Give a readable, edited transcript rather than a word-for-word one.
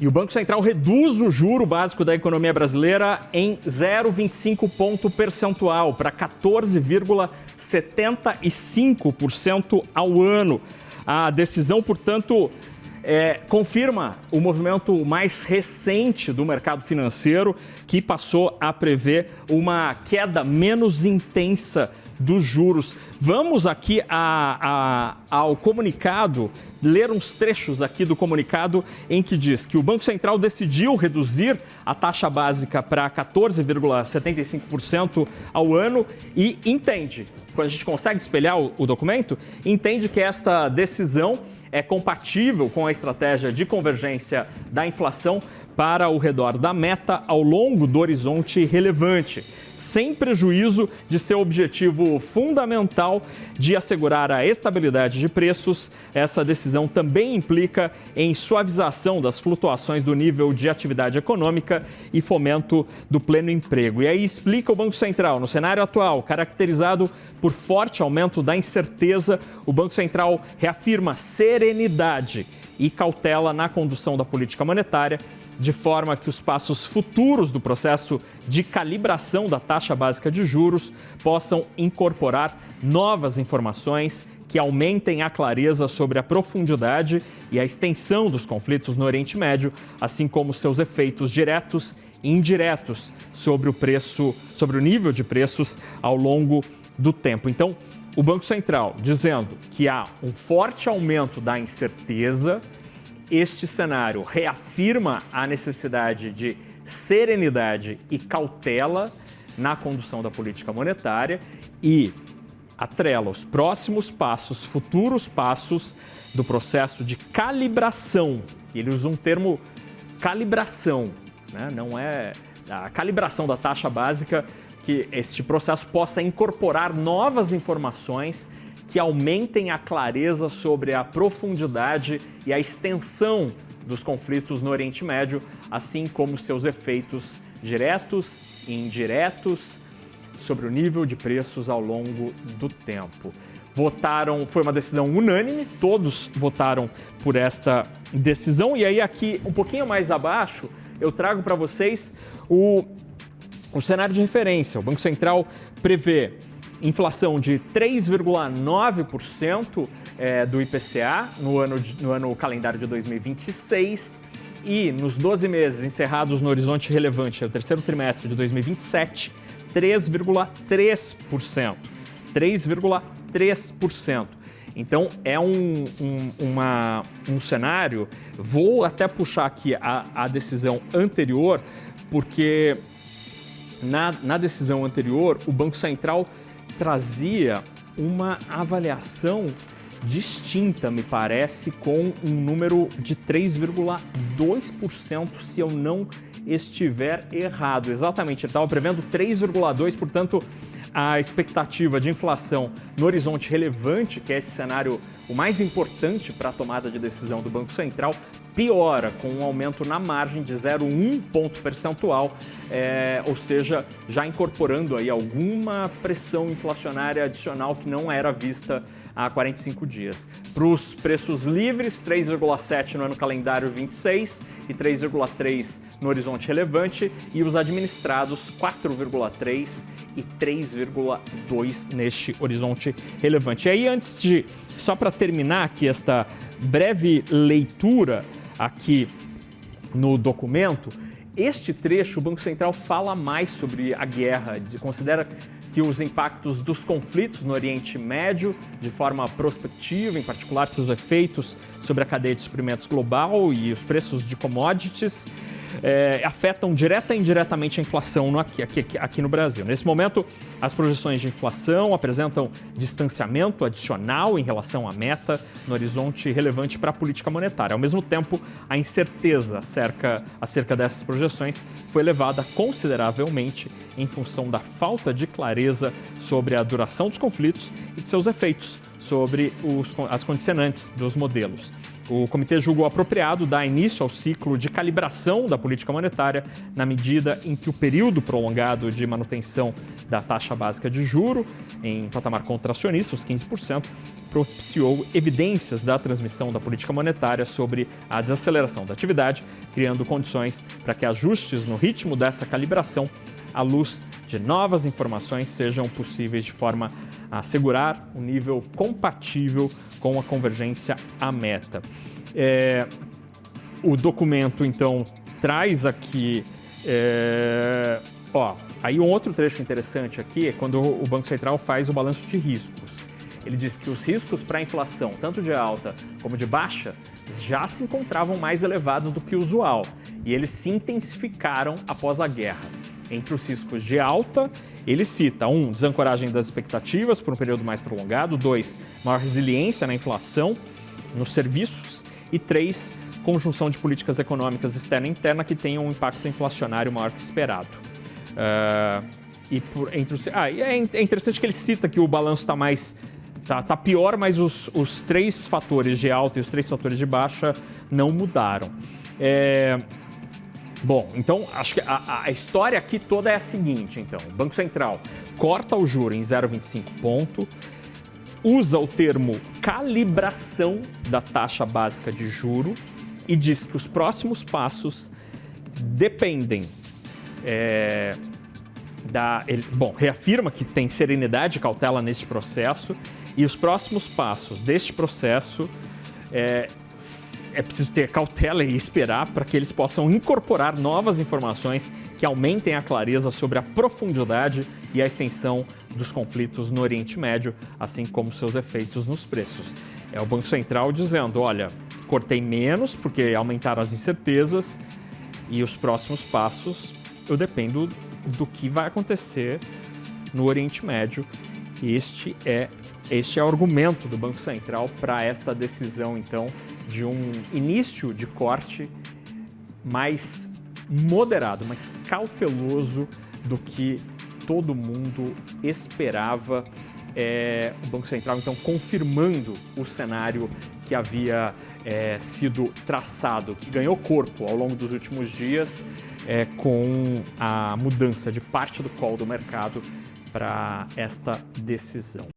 E o Banco Central reduz o juro básico da economia brasileira em 0,25 ponto percentual para 14,75% ao ano. A decisão, portanto, confirma o movimento mais recente do mercado financeiro, que passou a prever uma queda menos intensa dos juros. Vamos aqui ao comunicado, ler uns trechos aqui do comunicado em que diz que o Banco Central decidiu reduzir a taxa básica para 14,75% ao ano e entende, quando a gente consegue espelhar o documento, entende que esta decisão é compatível com a estratégia de convergência da inflação para o redor da meta ao longo do horizonte relevante, sem prejuízo de seu objetivo fundamental de assegurar a estabilidade de preços. Essa decisão também implica em suavização das flutuações do nível de atividade econômica e fomento do pleno emprego. E aí explica o Banco Central, no cenário atual, caracterizado por forte aumento da incerteza, o Banco Central reafirma serenidade e cautela na condução da política monetária, de forma que os passos futuros do processo de calibração da taxa básica de juros possam incorporar novas informações que aumentem a clareza sobre a profundidade e a extensão dos conflitos no Oriente Médio, assim como seus efeitos diretos e indiretos sobre o nível de preços ao longo do tempo. Então, o Banco Central dizendo que há um forte aumento da incerteza. Este cenário reafirma a necessidade de serenidade e cautela na condução da política monetária e atrela os próximos passos, futuros passos do processo de calibração. Ele usa um termo calibração, né? Não é a calibração da taxa básica, que este processo possa incorporar novas informações que aumentem a clareza sobre a profundidade e a extensão dos conflitos no Oriente Médio, assim como seus efeitos diretos e indiretos sobre o nível de preços ao longo do tempo. Foi uma decisão unânime, todos votaram por esta decisão. E aí aqui, um pouquinho mais abaixo, eu trago para vocês o cenário de referência. O Banco Central prevê inflação de 3,9% do IPCA no ano calendário de 2026 e nos 12 meses encerrados no horizonte relevante, o terceiro trimestre de 2027, 3,3%. 3,3%. Então, é um cenário, vou até puxar aqui a decisão anterior, porque na decisão anterior, o Banco Central trazia uma avaliação distinta, me parece, com um número de 3,2%, se eu não estiver errado. Exatamente, ele estava prevendo 3,2%, portanto, a expectativa de inflação no horizonte relevante, que é esse cenário o mais importante para a tomada de decisão do Banco Central, piora com um aumento na margem de 0,1 ponto percentual, ou seja, já incorporando aí alguma pressão inflacionária adicional que não era vista há 45 dias. Para os preços livres, 3,7 no ano calendário 26 e 3,3 no horizonte relevante, e os administrados 4,3 e 3,2 neste horizonte relevante. E aí, só para terminar aqui esta breve leitura aqui no documento, este trecho, o Banco Central fala mais sobre a guerra, considera que os impactos dos conflitos no Oriente Médio, de forma prospectiva, em particular seus efeitos sobre a cadeia de suprimentos global e os preços de commodities, afetam direta e indiretamente a inflação aqui no Brasil. Nesse momento, as projeções de inflação apresentam distanciamento adicional em relação à meta no horizonte relevante para a política monetária. Ao mesmo tempo, a incerteza acerca dessas projeções foi elevada consideravelmente em função da falta de clareza sobre a duração dos conflitos e de seus efeitos sobre as condicionantes dos modelos. O comitê julgou apropriado dar início ao ciclo de calibração da política monetária na medida em que o período prolongado de manutenção da taxa básica de juro em patamar contracionista, os 15%, propiciou evidências da transmissão da política monetária sobre a desaceleração da atividade, criando condições para que ajustes no ritmo dessa calibração à luz de novas informações sejam possíveis de forma a assegurar um nível compatível com a convergência à meta. O documento, então, traz aqui... aí um outro trecho interessante aqui é quando o Banco Central faz o balanço de riscos. Ele diz que os riscos para a inflação, tanto de alta como de baixa, já se encontravam mais elevados do que o usual e eles se intensificaram após a guerra. Entre os riscos de alta, ele cita 1. Desancoragem das expectativas por um período mais prolongado, 2. Maior resiliência na inflação, nos serviços e 3. Conjunção de políticas econômicas externa e interna que tenham um impacto inflacionário maior que esperado. É interessante que ele cita que o balanço está mais... Tá pior, mas os 3 fatores de alta e os 3 fatores de baixa não mudaram. Bom, então acho que a história aqui toda é a seguinte, então. O Banco Central corta o juro em 0,25 ponto, usa o termo calibração da taxa básica de juro e diz que os próximos passos dependem reafirma que tem serenidade e cautela neste processo e os próximos passos deste processo é preciso ter cautela e esperar para que eles possam incorporar novas informações que aumentem a clareza sobre a profundidade e a extensão dos conflitos no Oriente Médio, assim como seus efeitos nos preços. É o Banco Central dizendo, olha, cortei menos porque aumentaram as incertezas e os próximos passos eu dependo do que vai acontecer no Oriente Médio. Este é o argumento do Banco Central para esta decisão, então, de um início de corte mais moderado, mais cauteloso do que todo mundo esperava. O Banco Central, então, confirmando o cenário que havia sido traçado, que ganhou corpo ao longo dos últimos dias, com a mudança de parte do call do mercado para esta decisão.